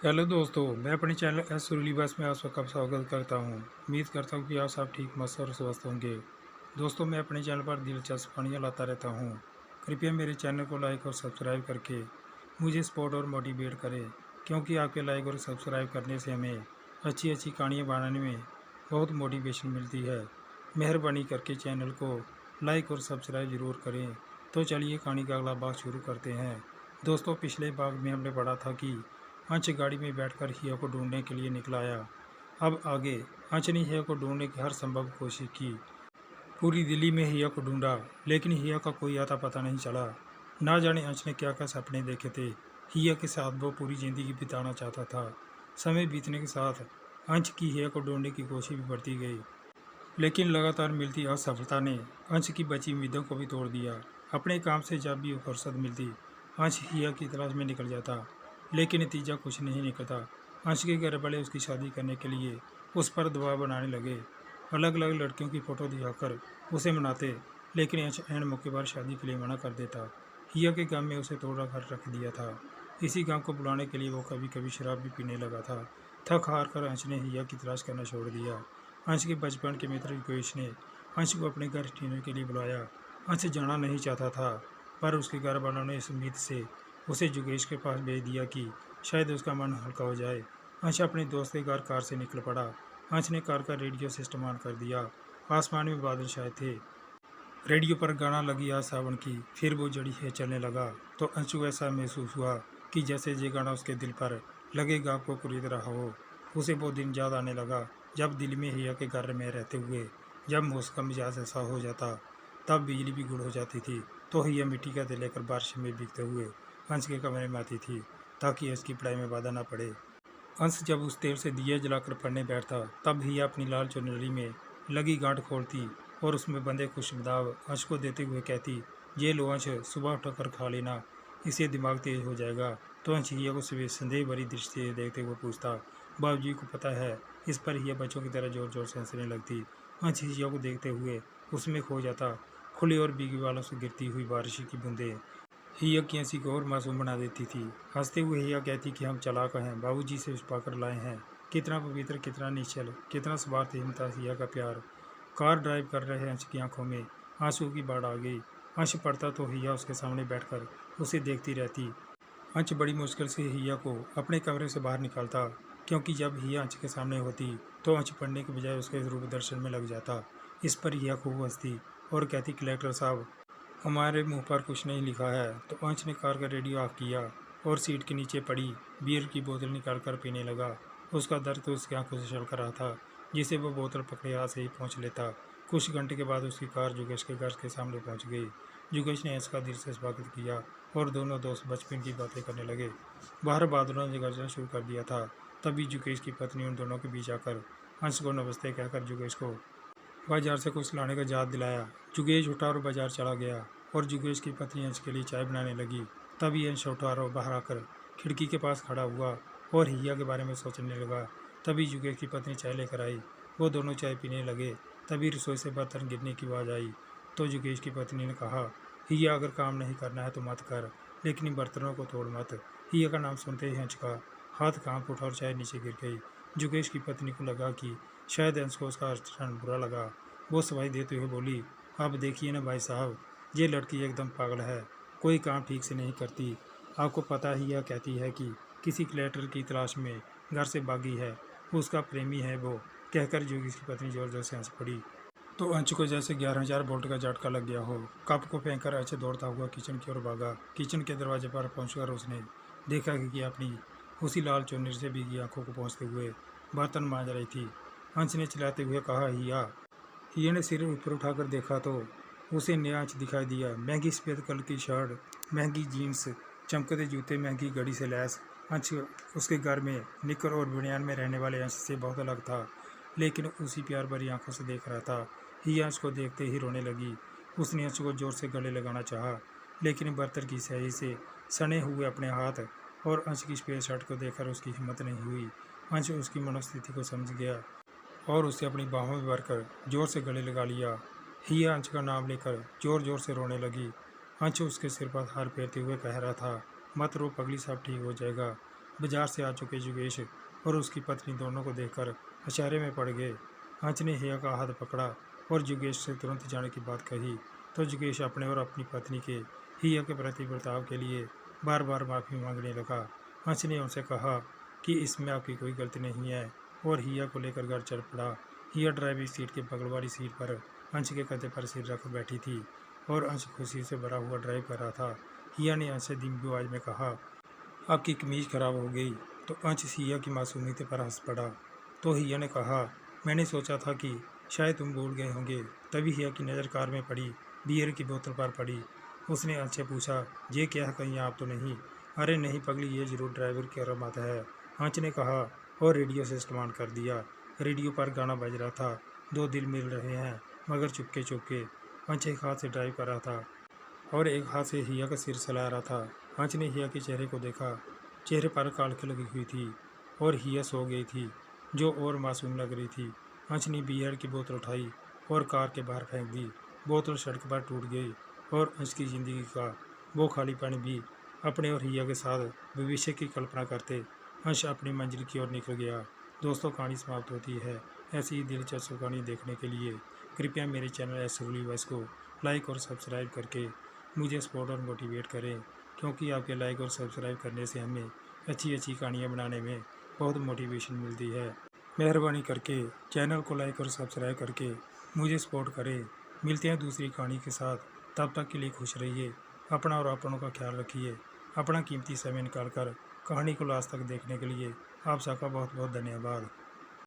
Hello दोस्तों, मैं अपने चैनल एस सुरीली बस में आप सबका स्वागत करता हूं। उम्मीद करता हूं कि आप सब ठीक, मस्त और स्वस्थ होंगे। दोस्तों, मैं अपने चैनल पर दिलचस्प कहानियाँ लाता रहता हूं। कृपया मेरे चैनल को लाइक और सब्सक्राइब करके मुझे सपोर्ट और मोटिवेट करें, क्योंकि आपके लाइक और सब्सक्राइब करने से हमें अच्छी अच्छी कहानियाँ बनाने में बहुत मोटिवेशन मिलती है। मेहरबानी करके चैनल को लाइक और सब्सक्राइब ज़रूर करें। तो चलिए कहानी का अगला भाग शुरू करते हैं। दोस्तों, पिछले भाग में हमने पढ़ा था कि अंश गाड़ी में बैठकर हिया को ढूंढने के लिए निकल आया। अब आगे अंश ने हिया को ढूंढने की हर संभव कोशिश की। पूरी दिल्ली में हिया को ढूंढा, लेकिन हिया का कोई आता पता नहीं चला। ना जाने अंश ने क्या क्या सपने देखे थे। हिया के साथ वो पूरी जिंदगी बिताना चाहता था। समय बीतने के साथ अंश की हिया को ढूंढने की कोशिश भी बढ़ती गई, लेकिन लगातार मिलती असफलता ने अंश की बची उम्मीदों को भी तोड़ दिया। अपने काम से जब भी फुर्सत मिलती, अंश हिया की तलाश में निकल जाता, लेकिन नतीजा कुछ नहीं निकलता। अंश के घर वाले उसकी शादी करने के लिए उस पर दबाव बनाने लगे। अलग अलग लड़कियों की फ़ोटो दिखाकर उसे मनाते, लेकिन अंश ऐन मौके पर शादी के लिए मना कर देता। हिया के गांव में उसे तोड़ा कर रख दिया था। इसी गांव को बुलाने के लिए वो कभी कभी शराब भी पीने लगा था। थक हार कर अंश ने हिया की तलाश करना छोड़ दिया। अंश के बचपन के मित्र योगेश ने अंश को अपने घर डिनर के लिए बुलाया। अंश जाना नहीं चाहता था, पर उसके घर वालों ने इस उम्मीद से उसे योगेश के पास भेज दिया कि शायद उसका मन हल्का हो जाए। अंश अपने दोस्त के घर कार से निकल पड़ा। अंश ने कार का रेडियो सिस्टम ऑन कर दिया। आसमान में बादल छाए थे। रेडियो पर गाना लगी आज सावन की, फिर वो जड़ी है चलने लगा। तो अंश को ऐसा महसूस हुआ कि जैसे ये गाना उसके दिल पर लगेगा आपको खरीद रहा हो। उसे वो दिन याद आने लगा जब दिल में हिया के घर में रहते हुए, जब मौसम मिजाज ऐसा हो जाता, तब बिजली भी गुल हो जाती थी, तो हिया मिट्टी का दिल लेकर बारिश में भीगते हुए अंश के कमरे में आती थी, ताकि इसकी पढ़ाई में बाधा ना पड़े। अंश जब उस देर से दिया जलाकर पढ़ने बैठता, तब हिया अपनी लाल चुनरी में लगी गांठ खोलती और उसमें बंधे खुशबदाव अंश को देते हुए कहती, ये लो अंश, सुबह उठकर खा लेना, इससे दिमाग तेज हो जाएगा। तो अंश हिया को सुबह संदेह भरी दृष्टि से देखते हुए पूछता, बाबूजी को पता है? इस पर हिया बच्चों की तरह जोर जोर से हंसने लगती। अंश हिया को देखते हुए उसमें खो जाता। खुले और भीगी बालों से गिरती हुई बारिश की बूंदें हिया की हंसी को और मासूम बना देती थी। हंसते हुए हिया कहती कि हम चालाक हैं, बाबूजी से छुपाकर लाए हैं। कितना पवित्र, कितना निश्चल, कितना स्वार्थहीन था हिया का प्यार। कार ड्राइव कर रहे अंश की आंखों में आंसू की बाढ़ आ गई। अंश पढ़ता तो हिया उसके सामने बैठकर उसे देखती रहती। अंश बड़ी मुश्किल से हिया को अपने कमरे से बाहर निकालता, क्योंकि जब हिया अंश के सामने होती तो अंश पढ़ने के बजाय उसके रूप दर्शन में लग जाता। इस पर हिया खूब हंसती और कहती, कलेक्टर साहब, हमारे मुंह पर कुछ नहीं लिखा है। तो अंश ने कार का रेडियो ऑफ किया और सीट के नीचे पड़ी बियर की बोतल निकालकर पीने लगा। उसका दर्द तो उसकी आंखों से छलक रहा था, जिसे वो बोतल पकड़े हाथ से ही पहुंच लेता। कुछ घंटे के बाद उसकी कार योगेश के घर के सामने पहुंच गई। योगेश ने अंश का दिल से स्वागत किया और दोनों दोस्त बचपन की बातें करने लगे। बाहर बादलों ने गरजना शुरू कर दिया था। तभी योगेश की पत्नी उन दोनों के बीच आकर अंश को नमस्ते कहकर योगेश को बाजार से कुछ लाने का याद दिलाया। जुगेश उठा और बाजार चला गया और जुगेश की पत्नी अंश के लिए चाय बनाने लगी। तभी अंश उठा और बाहर आकर खिड़की के पास खड़ा हुआ और हिया के बारे में सोचने लगा। तभी जुगेश की पत्नी चाय लेकर आई। वो दोनों चाय पीने लगे। तभी रसोई से बर्तन गिरने की आवाज़ आई। तो जुगेश की पत्नी ने कहा, हिया, अगर काम नहीं करना है तो मत कर, लेकिन इन बर्तनों को तोड़ मत। हिया का नाम सुनते ही अंश का हाथ कांप उठा और चाय नीचे गिर गई। जुगेश की पत्नी को लगा कि शायद अंश को उसका आचरण बुरा लगा। वो सफाई देते हुए बोली, आप देखिए ना भाई साहब, ये लड़की एकदम पागल है, कोई काम ठीक से नहीं करती। आपको पता ही यह कहती है कि किसी कलेक्टर की तलाश में घर से भागी है, उसका प्रेमी है वो। कहकर जोगी की पत्नी जोर जोर से हंस पड़ी। तो अंश को जैसे 11,000 वोल्ट का झटका लग गया हो। कप को फेंककर अंश दौड़ता हुआ किचन की ओर भागा। किचन के दरवाजे पर पहुंचकर उसने देखा कि अपनी उसी लाल चुन्नी से भीगी आंखों को पहुँचते हुए बर्तन मांज रही थी। अंश ने चिल्लाते हुए कहा, हिया ने सिर ऊपर उठाकर देखा तो उसे नया अंश दिखाई दिया। महंगी सफ़ेद कलर की शर्ट, महंगी जीन्स, चमकते जूते, महंगी घड़ी से लैस। अंश उसके घर में निकर और बनियान में रहने वाले अंश से बहुत अलग था, लेकिन उसी प्यार भरी आंखों से देख रहा था। हिया अंश को देखते ही रोने लगी। उसने अंश को जोर से गले लगाना चाहा, लेकिन बर्तन की स्याही से सने हुए अपने हाथ और अंश की सफ़ेद शर्ट को देखकर उसकी हिम्मत नहीं हुई। अंश उसकी मनोस्थिति को समझ गया और उसे अपनी बाहों में भरकर जोर से गले लगा लिया। हिया अंश का नाम लेकर जोर जोर से रोने लगी। अंश उसके सिर पर हाथ फेरते हुए कह रहा था, मत रो पगली, सब ठीक हो जाएगा। बाजार से आ चुके योगेश और उसकी पत्नी दोनों को देखकर अचारे में पड़ गए। अंश ने हिया का हाथ पकड़ा और योगेश से तुरंत जाने की बात कही तो योगेश अपने और अपनी पत्नी के हिया के प्रति बर्ताव के लिए बार बार माफ़ी मांगने लगा। अंश ने उनसे कहा कि इसमें आपकी कोई गलती नहीं है और हिया को लेकर घर चल पड़ा। हिया ड्राइविंग सीट के बगल वाली सीट पर अंश के कंधे पर सिर रख बैठी थी और अंश खुशी से भरा हुआ ड्राइव कर रहा था। हिया ने अंश से धीमी आवाज में कहा, आपकी कमीज खराब हो गई। तो अंश हिया की मासूमियत पर हंस पड़ा। तो हिया ने कहा, मैंने सोचा था कि शायद तुम भूल गए होंगे। तभी हिया की नज़र कार में पड़ी बियर की बोतल पर पड़ी। उसने अंश से पूछा, ये क्या है, कहीं आप तो नहीं? अरे नहीं पगली, ये जरूर ड्राइवर की करामात है, अंश ने कहा और रेडियो से इस्तेमाल कर दिया। रेडियो पर गाना बज रहा था, दो दिल मिल रहे हैं मगर चुपके चुपके। अंश एक हाथ से ड्राइव कर रहा था और एक हाथ से हिया का सिर सहला रहा था। अंश ने हिया के चेहरे को देखा। चेहरे पर कालख लगी हुई थी और हिया सो गई थी, जो और मासूम लग रही थी। अंश ने बियर की बोतल उठाई और कार के बाहर फेंक दी। बोतल सड़क पर टूट गई और अंश की ज़िंदगी का वो खालीपन भी अपने और हिया के साथ भविष्य की कल्पना करते अंश अपनी मंजिल की ओर निकल गया। दोस्तों, कहानी समाप्त होती है। ऐसी ही दिलचस्प कहानी देखने के लिए कृपया मेरे चैनल सुरीली वॉइस को लाइक और सब्सक्राइब करके मुझे सपोर्ट और मोटिवेट करें, क्योंकि आपके लाइक और सब्सक्राइब करने से हमें अच्छी अच्छी कहानियाँ बनाने में बहुत मोटिवेशन मिलती है। मेहरबानी करके चैनल को लाइक और सब्सक्राइब करके मुझे सपोर्ट करें। मिलते हैं दूसरी कहानी के साथ, तब तक के लिए खुश रहिए, अपना और अपनों का ख्याल रखिए। अपना कीमती समय निकाल कर कहानी को लास्ट तक देखने के लिए आप सबका बहुत बहुत धन्यवाद।